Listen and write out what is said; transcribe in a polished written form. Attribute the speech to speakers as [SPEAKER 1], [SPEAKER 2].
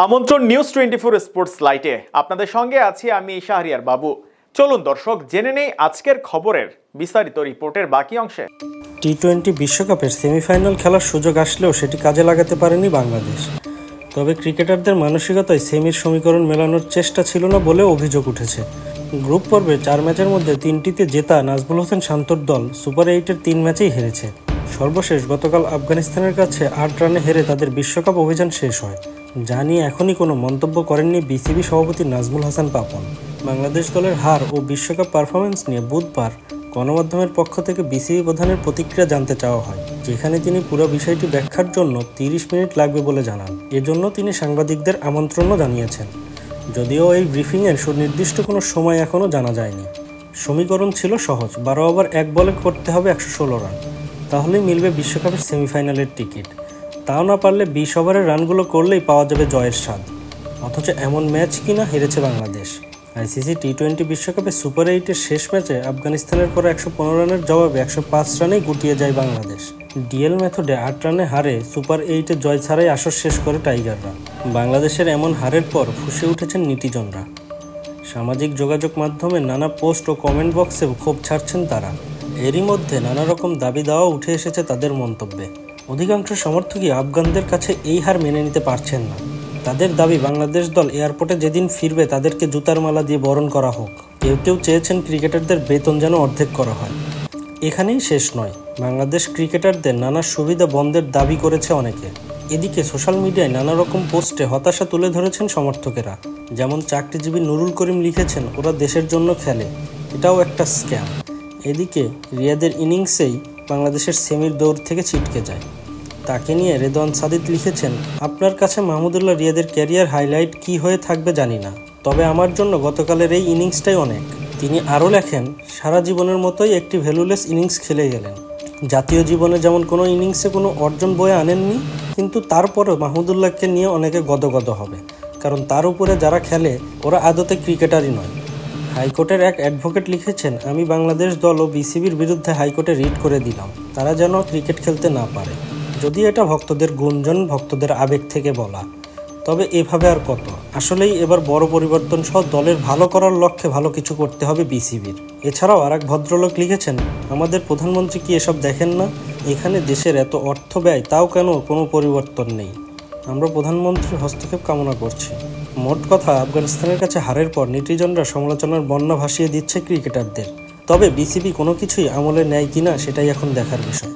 [SPEAKER 1] আমন্ত্রণ news 24 sports লাইটে আপনাদের সঙ্গে আছি আমি শাহরিয়ার বাবু। চলুন দর্শক জেনে নেই আজকের খবরের বিস্তারিত রিপোর্টের বাকি অংশে।
[SPEAKER 2] টি-20 বিশ্বকাপের সেমিফাইনাল খেলার সুযোগ আসলেও সেটি কাজে লাগাতে পারেনি বাংলাদেশ। তবে ক্রিকেটারদের মানসিকতায় সেমির সমীকরণ মেলানোর চেষ্টা ছিল না বলে অভিযোগ উঠেছে। গ্রুপ পর্বে 4 ম্যাচের মধ্যে 3টিতে জেতা নাজমুল হোসেন শান্তর দল সুপার 8-এর 3 ম্যাচেই হেরেছে। সর্বশেষ গতকাল আফগানিস্তানের কাছে 8 রানে হেরে তাদের বিশ্বকাপ অভিযান শেষ হয়। যা নিয়ে এখনই কোনো মন্তব্য করেননি বিসিবি সভাপতি নাজমুল হাসান পাপন। বাংলাদেশ দলের হার ও বিশ্বকাপ পারফরম্যান্স নিয়ে বুধবার গণমাধ্যমের পক্ষ থেকে বিসিবি প্রধানের প্রতিক্রিয়া জানতে চাওয়া হয়, যেখানে তিনি পুরো বিষয়টি ব্যাখ্যার জন্য 30 মিনিট লাগবে বলে জানান। এজন্য তিনি সাংবাদিকদের আমন্ত্রণও জানিয়েছেন। যদিও এই ব্রিফিংয়ের সুনির্দিষ্ট কোনো সময় এখনও জানা যায়নি। সমীকরণ ছিল সহজ, 12 ওভার 1 বলে করতে হবে 116 রান, তাহলেই মিলবে বিশ্বকাপের সেমিফাইনালের টিকিট। তাও না পারলে 20 ওভারের রানগুলো করলেই পাওয়া যাবে জয়ের স্বাদ। অথচ এমন ম্যাচ কিনা হেরেছে বাংলাদেশ। আইসিসি টি-20 বিশ্বকাপে সুপার 8-এর শেষ ম্যাচে আফগানিস্তানের পরে 115 রানের জবাবে 105 রানেই গুটিয়ে যায় বাংলাদেশ। ডিএল মেথডে 8 রানে হারে সুপার 8-এ জয় ছাড়াই আসর শেষ করে টাইগাররা। বাংলাদেশের এমন হারের পর ফুঁসে উঠেছেন নেটিজনরা। সামাজিক যোগাযোগ মাধ্যমে নানা পোস্ট ও কমেন্ট বক্সে ক্ষোভ ছাড়ছেন তারা। এরই মধ্যে নানা রকম দাবি দাওয়া উঠে এসেছে তাদের মন্তব্যে। অধিকাংশ সমর্থকই আফগানদের কাছে এই হার মেনে নিতে পারছেন না। তাদের দাবি বাংলাদেশ দল এয়ারপোর্টে যেদিন ফিরবে তাদেরকে জুতার মালা দিয়ে বরণ করা হোক। কেউ কেউ চেয়েছেন ক্রিকেটারদের বেতন যেন অর্ধেক করা হয়। এখানেই শেষ নয়, বাংলাদেশ ক্রিকেটারদের নানা সুবিধা বন্ধের দাবি করেছে অনেকে। এদিকে সোশ্যাল মিডিয়ায় নানা রকম পোস্টে হতাশা তুলে ধরেছেন সমর্থকেরা। যেমন চাকরিজীবী নুরুল করিম লিখেছেন, ওরা দেশের জন্য খেলে, এটাও একটা স্ক্যাম। এদিকে রিয়াদের ইনিংসেই বাংলাদেশের সেমির দৌড় থেকে ছিটকে যায়। তাকে নিয়ে রেদওয়ান সাদিদ লিখেছেন, আপনার কাছে মাহমুদুল্লাহ রিয়াদের ক্যারিয়ার হাইলাইট কি হয়ে থাকবে জানি না, তবে আমার জন্য গতকালের এই ইনিংসটাই অনেক। তিনি আরও লেখেন, সারা জীবনের মতোই একটি ভ্যালুলেস ইনিংস খেলে গেলেন। জাতীয় জীবনে যেমন কোনো ইনিংসে কোনো অর্জন বয়ে আনেননি, কিন্তু তারপরেও মাহমুদুল্লাহকে নিয়ে অনেকে গদগদ হবে, কারণ তার উপরে যারা খেলে ওরা আদতে ক্রিকেটারই নয়। হাইকোর্টের এক অ্যাডভোকেট লিখেছেন, আমি বাংলাদেশ দল ও বিসিবির বিরুদ্ধে হাইকোর্টে রিট করে দিলাম, তারা যেন ক্রিকেট খেলতে না পারে। যদি এটা ভক্তদের গুঞ্জন, ভক্তদের আবেগ থেকে বলা, তবে এভাবে আর কত। আসলেই এবার বড় পরিবর্তন সহ দলের ভালো করার লক্ষ্যে ভালো কিছু করতে হবে বিসিবির। এছাড়াও আর এক ভদ্রলোক লিখেছেন, আমাদের প্রধানমন্ত্রী কি এসব দেখেন না? এখানে দেশের এত অর্থ ব্যয়, তাও কেন কোনো পরিবর্তন নেই? আমরা প্রধানমন্ত্রীর হস্তক্ষেপ কামনা করছি। মোট কথা, আফগানিস্তানের কাছে হারের পর নেটিজনরা সমালোচনার বন্যা ভাসিয়ে দিচ্ছে ক্রিকেটারদের। তবে বিসিবি কোনো কিছুই আমলে নেয় কিনা সেটাই এখন দেখার বিষয়।